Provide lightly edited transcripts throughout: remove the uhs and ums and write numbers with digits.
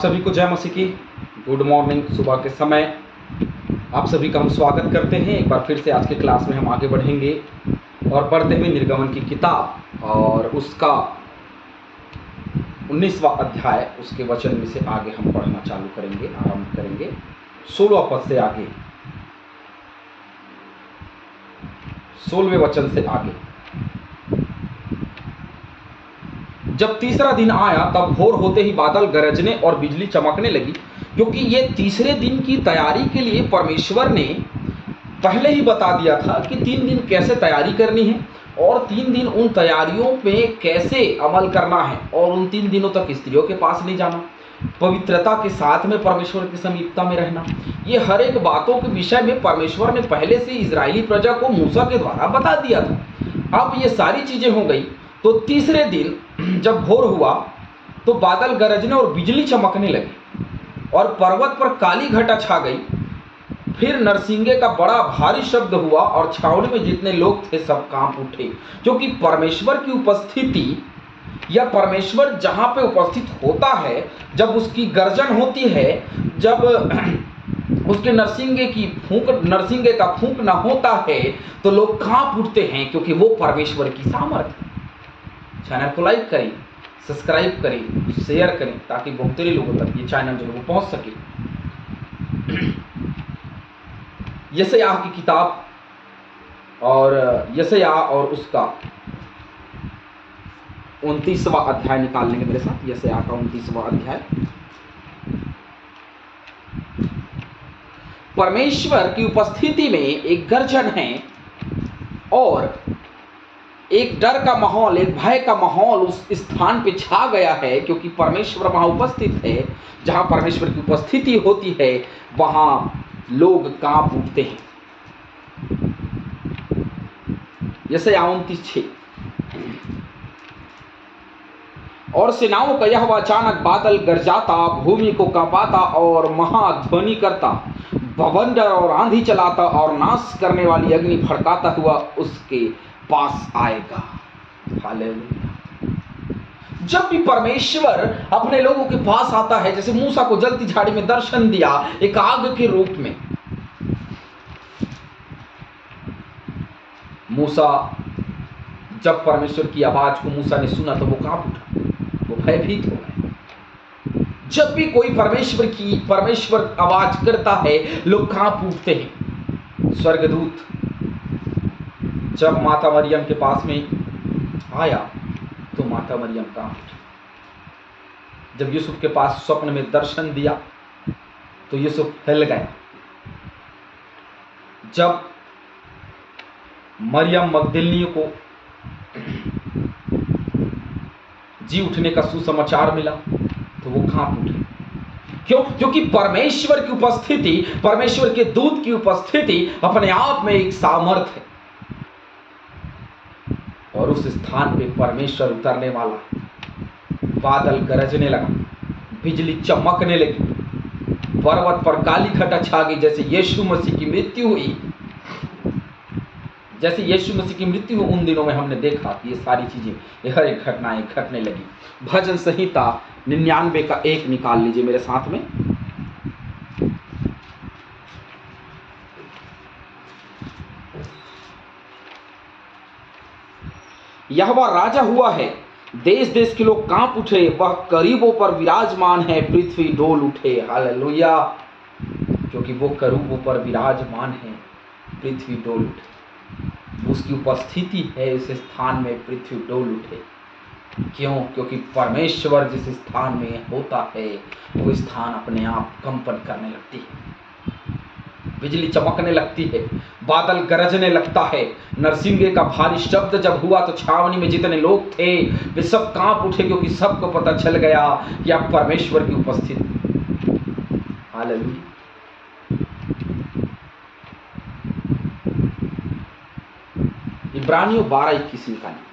सभी को जय मसीह की गुड मॉर्निंग। सुबह के समय आप सभी का हम स्वागत करते हैं। एक बार फिर से आज के क्लास में हम आगे बढ़ेंगे और पढ़ते हुए निर्गमन की किताब और उसका 19वां अध्याय उसके वचन में से आगे हम पढ़ना चालू करेंगे, आरंभ करेंगे 16 पद से आगे, 16वें वचन से आगे। जब तीसरा दिन आया तब भोर होते ही बादल गरजने और बिजली चमकने लगी, क्योंकि ये तीसरे दिन की तैयारी के लिए परमेश्वर ने पहले ही बता दिया था कि 3 दिन कैसे तैयारी करनी है और 3 दिन उन तैयारियों पे कैसे अमल करना है और उन 3 दिनों तक स्त्रियों के पास नहीं जाना, पवित्रता के साथ में परमेश्वर की समीपता में रहना। ये हर एक बातों के विषय में परमेश्वर ने पहले से इजरायली प्रजा को मूसा के द्वारा बता दिया था। अब ये सारी चीजें हो गई तो तीसरे दिन जब भोर हुआ तो बादल गरजने और बिजली चमकने लगी और पर्वत पर काली घटा छा गई। फिर नरसिंगे का बड़ा भारी शब्द हुआ और छावनी में जितने लोग थे सब कांप उठे, क्योंकि परमेश्वर की उपस्थिति या परमेश्वर जहां पे उपस्थित होता है, जब उसकी गर्जन होती है, जब उसके नरसिंगे का फूंकना होता है तो लोग कांप उठते हैं, क्योंकि वो परमेश्वर की सामर्थ्य है। चैनल को लाइक करें, सब्सक्राइब करें, शेयर करें, ताकि बहुत सारे लोगों तक ये चैनल जो है वो पहुंच सके। यशायाह की किताब और यशायाह और उसका 29वां अध्याय निकाल लेंगे मेरे साथ। यशायाह का 29वां अध्याय। परमेश्वर की उपस्थिति में एक गर्जन है और एक डर का माहौल, एक भय का माहौल उस स्थान पे छा गया है, क्योंकि परमेश्वर वहां उपस्थित है। जहां परमेश्वर की उपस्थिति होती है वहां लोग कांप उठते हैं। यशायाह 29:6। और सेनाओं का यहोवा अचानक बादल गरजाता, भूमि को कांपाता और महाध्वनि करता, बवंडर और आंधी चलाता और नाश करने वाली अग्नि भड़काता हुआ उसके पास आएगा। हालेलुया। जब भी परमेश्वर अपने लोगों के पास आता है, जैसे मूसा को जलती झाड़ी में दर्शन दिया एक आग के रूप में, मूसा जब परमेश्वर की आवाज को मूसा ने सुना तो वो कांप उठा, वो भयभीत हो गए। जब भी कोई परमेश्वर आवाज करता है लोग कांप उठते हैं। स्वर्गदूत जब माता मरियम के पास में आया तो माता मरियम कांप उठी। जब यूसुफ के पास स्वप्न में दर्शन दिया तो यूसुफ हिल गया। जब मरियम मगदलिनी को जी उठने का सुसमाचार मिला तो वो कांप उठे। क्यों? क्योंकि परमेश्वर की उपस्थिति, परमेश्वर के दूत की उपस्थिति अपने आप में एक सामर्थ है और उस स्थान पे परमेश्वर उतरने वाला है। बादल गरजने लगा, बिजली चमकने लगी, पर्वत पर काली घटा छा गई। जैसे यीशु मसीह की मृत्यु हुई, जैसे यीशु मसीह की मृत्यु हुई उन दिनों में हमने देखा कि ये सारी चीजें, ये हर एक घटनाएं घटने लगी। भजन संहिता 99 का 1 निकाल लीजिए मेरे साथ में। यहोवा राजा हुआ है, देश देश के लोग कांप उठे, वह करीबों पर विराजमान है, पृथ्वी डोल उठे। हालेलुया। क्योंकि वो करूबों पर विराजमान है, पृथ्वी डोल उठे। उसकी उपस्थिति है इस स्थान में, पृथ्वी डोल उठे। क्यों? क्योंकि परमेश्वर जिस स्थान में होता है वो स्थान अपने आप कंपन करने लगती है, बिजली चमकने लगती है, बादल गरजने लगता है। नरसिंगे का भारी शब्द जब हुआ तो छावनी में जितने लोग थे वे सब कांप उठे, क्योंकि सबको पता चल गया कि अब परमेश्वर की उपस्थिति। हालेलुया। इब्रानियों 12:21 निकालिए।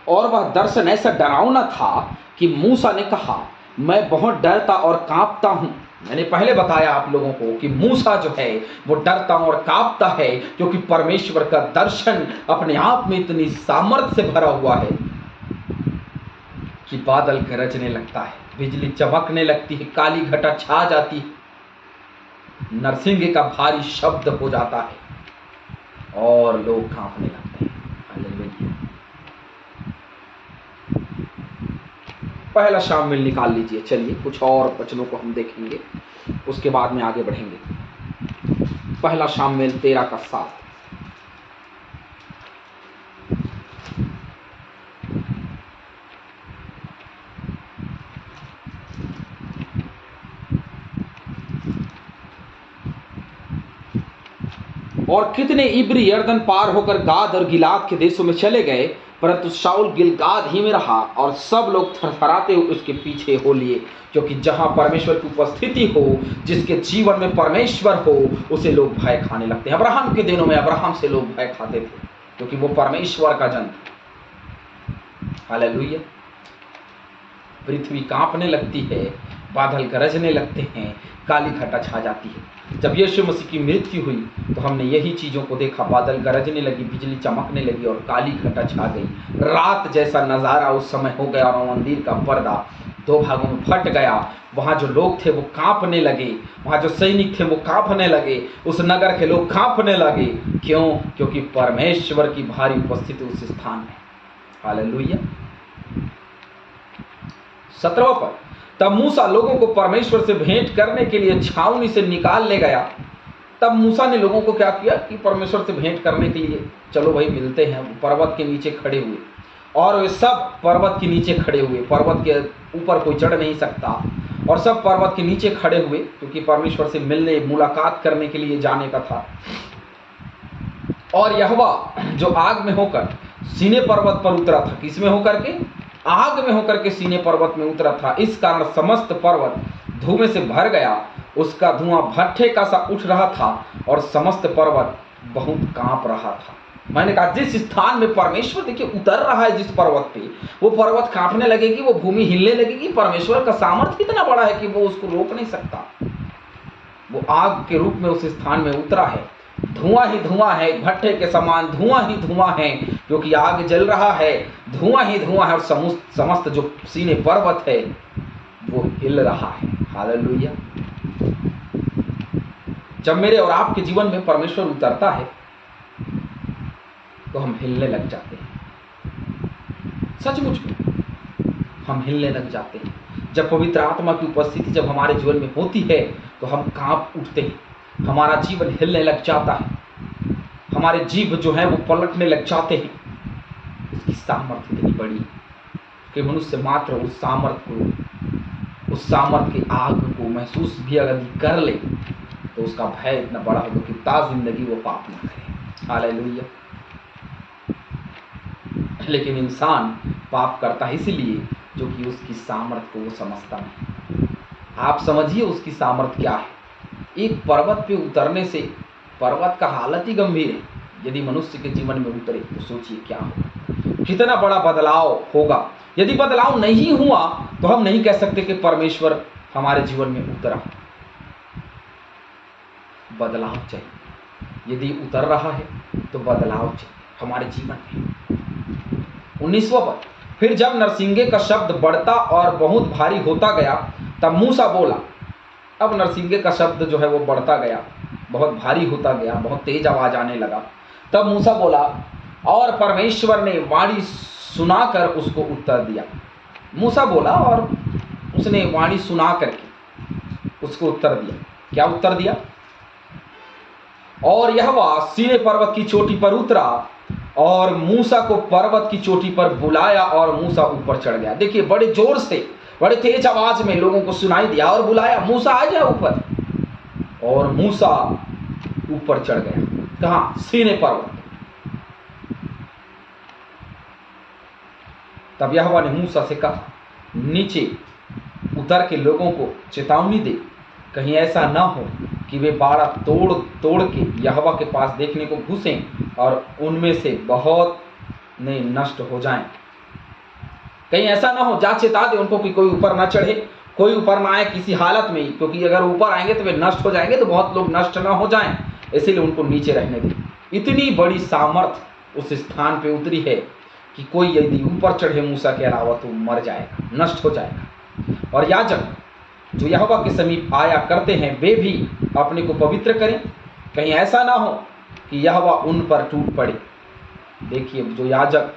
और वह दर्शन ऐसा डरावना था कि मूसा ने कहा, मैं बहुत डरता और कांपता हूँ। मैंने पहले बताया आप लोगों को कि मूसा जो है वो डरता और कांपता है, क्योंकि परमेश्वर का दर्शन अपने आप में इतनी सामर्थ्य से भरा हुआ है कि बादल गरजने लगता है, बिजली चमकने लगती है, काली घटा छा जाती है, नरसिंह का भारी शब्द हो जाता है और लोग कांपने लगते हैं। हालेलुया। पहला शामिल निकाल लीजिए। चलिए कुछ और वचनों को हम देखेंगे, उसके बाद में आगे बढ़ेंगे। पहला शामिल 13:7। और कितने इब्री यरदन पार होकर गाद और गिलाद के देशों में चले गए, परंतु शाऊल गिलगाद ही में रहा और सब लोग थरथराते हुए उसके पीछे हो लिए, क्योंकि जहां परमेश्वर की उपस्थिति हो, जिसके जीवन में परमेश्वर हो, उसे लोग भय खाने लगते हैं। अब्राहम के दिनों में अब्राहम से लोग भय खाते थे, क्योंकि वो परमेश्वर का जन था। हालेलुया। पृथ्वी कांपने लगती है, बादल गरजने लगते हैं, काली घटा छा जाती है। जब यीशु मसीह की मृत्यु हुई तो हमने यही चीज़ों को देखा, बादल गरजने लगी, बिजली चमकने लगी और काली घटा छा गई। रात जैसा नज़ारा उस समय हो गया और मंदिर का पर्दा 2 भागों में फट गया। वहाँ जो लोग थे वो कांपने लगे, वहाँ जो सैनिक थे वो कांपने लगे, उस नगर के लोग कांपने लगे। क्यों? क्योंकि परमेश्वर की भारी उपस्थिति उस स्थान में। हालेलुया। 17 पर, तब मूसा लोगों को परमेश्वर से भेंट करने के लिए छावनी से निकाल ले गया। तब मूसा ने लोगों को क्या किया कि परमेश्वर से भेंट करने के लिए चलो भाई मिलते हैं। पर्वत के नीचे खड़े हुए और वे सब पर्वत के नीचे खड़े हुए, पर्वत के ऊपर कोई चढ़ नहीं सकता, और सब पर्वत के नीचे खड़े हुए, क्योंकि परमेश्वर से मिलने मुलाकात करने के लिए जाने का था। और यहोवा जो आग में होकर सीने पर्वत पर उतरा था, किस में होकर के? आग में होकर के सीने पर्वत में उतरा था। इस कारण समस्त पर्वत धुएं से भर गया, उसका धुआं भट्ठे का सा उठ रहा था और समस्त पर्वत बहुत कांप रहा था। मैंने कहा जिस स्थान में परमेश्वर देखिए उतर रहा है, जिस पर्वत पे, वो पर्वत कांपने लगेगी, वो भूमि हिलने लगेगी। परमेश्वर का सामर्थ्य कितना बड़ा है कि वो उसको रोक नहीं सकता। वो आग के रूप में उस स्थान में उतरा है, धुआं ही धुआं है, भट्ठे के समान धुआं ही धुआं है, क्योंकि आग जल रहा है, धुआं ही धुआं है, और समस्त जो सीने पर्वत है वो हिल रहा है। हालेलुया। जब मेरे और आपके जीवन में परमेश्वर उतरता है तो हम हिलने लग जाते हैं, सचमुच में हम हिलने लग जाते हैं। जब पवित्र आत्मा की उपस्थिति जब हमारे जीवन में होती है तो हम कांप उठते हैं, हमारा जीवन हिलने लग जाता है, हमारे जीव जो है वो पलटने लग जाते हैं। उसकी सामर्थ्य इतनी बड़ी है कि मनुष्य मात्र उस सामर्थ्य की आग को महसूस भी अगर कर ले तो उसका भय इतना बड़ा होगा कि ताज़ जिंदगी वो पाप ना करे। हालेलुया। लेकिन इंसान पाप करता है इसलिए जो कि उसकी सामर्थ्य को वो समझता नहीं। आप समझिए उसकी सामर्थ्य क्या है। एक पर्वत पे उतरने से पर्वत का हालत ही गंभीर है। यदि मनुष्य के जीवन में उतरे तो सोचिए क्या होगा, कितना बड़ा बदलाव होगा। यदि बदलाव नहीं हुआ तो हम नहीं कह सकते कि परमेश्वर हमारे जीवन में उतरा। बदलाव चाहिए। यदि उतर रहा है तो बदलाव चाहिए हमारे जीवन में। 19वां पद, फिर जब नरसिंगे का शब्द बढ़ता और बहुत भारी होता गया तब मूसा बोला। अब नरसिंगे का शब्द जो है वो बढ़ता गया, बहुत भारी होता गया, बहुत तेज आवाज आने लगा। तब मूसा बोला और परमेश्वर ने वाणी सुनाकर उसको उत्तर दिया। मूसा बोला और उसने वाणी सुना करके उसको उत्तर दिया। क्या उत्तर दिया? और यहोवा सीने पर्वत की चोटी पर उतरा और मूसा को पर्वत की चोटी पर बुलाया और मूसा ऊपर चढ़ गया। देखिए बड़े जोर से, बड़े तेज आवाज में लोगों को सुनाई दिया और बुलाया, मूसा आ जा ऊपर। और मूसा ऊपर चढ़ गया। कहाँ? सीने पर्वत। तब यहोवा ने मूसा से कहा, नीचे उतर के लोगों को चेतावनी दे, कहीं ऐसा ना हो कि वे बाड़ा तोड़ तोड़ के यहोवा के पास देखने को घुसें और उनमें से बहुत ने नष्ट हो जाएं। कहीं ऐसा ना हो, जा चेता दे उनको कि कोई ऊपर ना चढ़े, कोई ऊपर ना आए किसी हालत में ही, क्योंकि अगर ऊपर आएंगे तो वे नष्ट हो जाएंगे, तो बहुत लोग नष्ट ना हो जाएं, इसीलिए उनको नीचे रहने दें। इतनी बड़ी सामर्थ उस स्थान पे उतरी है कि कोई यदि ऊपर चढ़े मूसा के अलावा तो मर जाएगा, नष्ट हो जाएगा। और याजक जो यहोवा के समीप आया करते हैं वे भी अपने को पवित्र करें, कहीं ऐसा ना हो कि यहोवा उन पर टूट पड़े। देखिए, जो याजक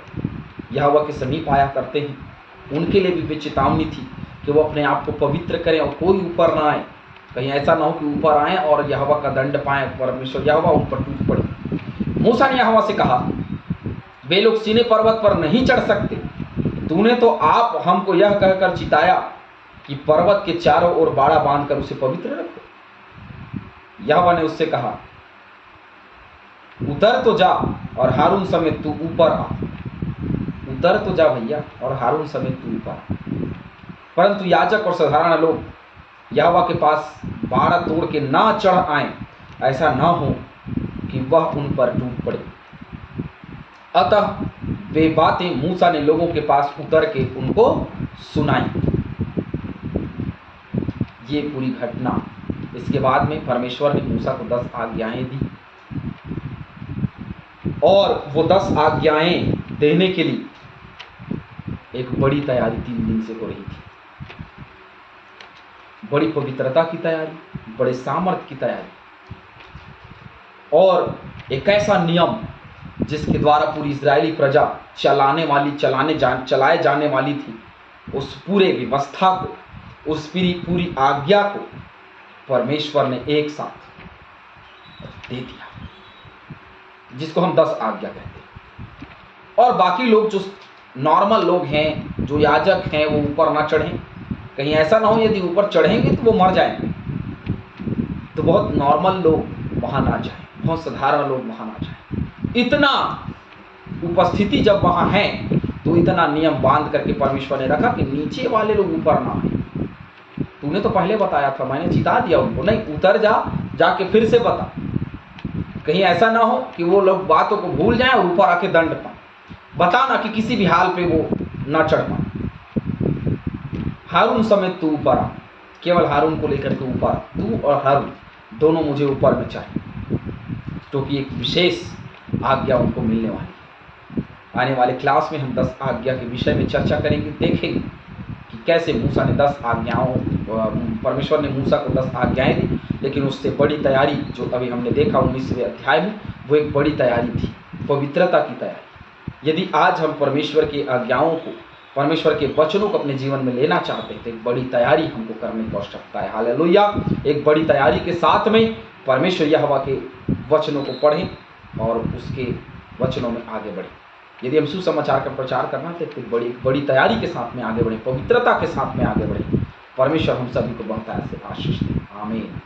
यहोवा के समीप आया करते हैं उनके लिए भी चेतावनी थी कि वो अपने आप को पवित्र करें और कोई ऊपर ना आए, कहीं ऐसा ना हो कि ऊपर आए और यहोवा का दंड पाएं, परमेश्वर यहोवा उन पर टूट पड़े। मूसा ने यहोवा से कहा, वे लोग सीनै पर्वत पर नहीं चढ़ सकते, तूने तो आप हमको यह कहकर चिताया कि पर्वत के चारों ओर बाड़ा बांधकर उसे पवित्र रखो। यहोवा ने उससे कहा, उतर तो जा और हारून समेत तू ऊपर आ। उतर तो जा भैया और हारून समेत तू ऊपर आ। परंतु याजक और साधारण लोग यहोवा के पास बाड़ा तोड़ के ना चढ़ आए, ऐसा ना हो कि वह उन पर टूट पड़े। अतः वे बातें मूसा ने लोगों के पास उतर के उनको सुनाई। ये पूरी घटना, इसके बाद में परमेश्वर ने मूसा को 10 आज्ञाएं दी और वो 10 आज्ञाएं देने के लिए एक बड़ी तैयारी 3 दिन से हो रही थी। बड़ी पवित्रता की तैयारी, बड़े सामर्थ्य की तैयारी और एक ऐसा नियम जिसके द्वारा पूरी इजरायली प्रजा चलाए जाने वाली थी। उस पूरे व्यवस्था को, उस पूरी आज्ञा को परमेश्वर ने एक साथ दे दिया, जिसको हम 10 आज्ञा कहते हैं। और बाकी लोग जो नॉर्मल लोग हैं, जो याजक हैं, वो ऊपर ना चढ़ें, कहीं ऐसा ना हो यदि ऊपर चढ़ेंगे तो वो मर जाएंगे, तो बहुत नॉर्मल लोग वहां ना जाएं, बहुत साधारण लोग वहां ना जाएं। इतना उपस्थिति जब वहां है तो इतना नियम बांध करके परमेश्वर ने रखा कि नीचे वाले लोग ऊपर ना आए। तूने तो पहले बताया था, मैंने चिता दिया उनको, नहीं उतर जा, जाके फिर से बता, कहीं ऐसा ना हो कि वो लोग बातों को भूल जाएं और ऊपर आके दंड पाए। बता ना कि किसी भी हाल पे वो ना चढ़ पाए। हारून समेत तू ऊपर आ, केवल हारून को लेकर के ऊपर आ, तू और हारून दोनों मुझे ऊपर में चाहिए, क्योंकि एक विशेष आज्ञा उनको मिलने वाली है। आने वाले क्लास में हम 10 आज्ञा के विषय में चर्चा करेंगे, देखेंगे कि कैसे मूसा ने 10 आज्ञाओं, परमेश्वर ने मूसा को 10 आज्ञाएं दी, लेकिन उससे बड़ी तैयारी जो अभी हमने देखा 19वें अध्याय में, वो एक बड़ी तैयारी थी, पवित्रता की तैयारी। यदि आज हम परमेश्वर की आज्ञाओं को, परमेश्वर के वचनों को अपने जीवन में लेना चाहते हैं तो एक बड़ी तैयारी हमको करने की आवश्यकता है। हालेलुया। एक बड़ी तैयारी के साथ में परमेश्वर यहोवा के वचनों को पढ़ें और उसके वचनों में आगे बढ़ें। यदि हम सुसमाचार का प्रचार करना चाहते हैं तो बड़ी तैयारी के साथ में आगे बढ़ें, पवित्रता के साथ में आगे बढ़ें। परमेश्वर हम सभी को बहुतायत से आशीष दे। आमीन।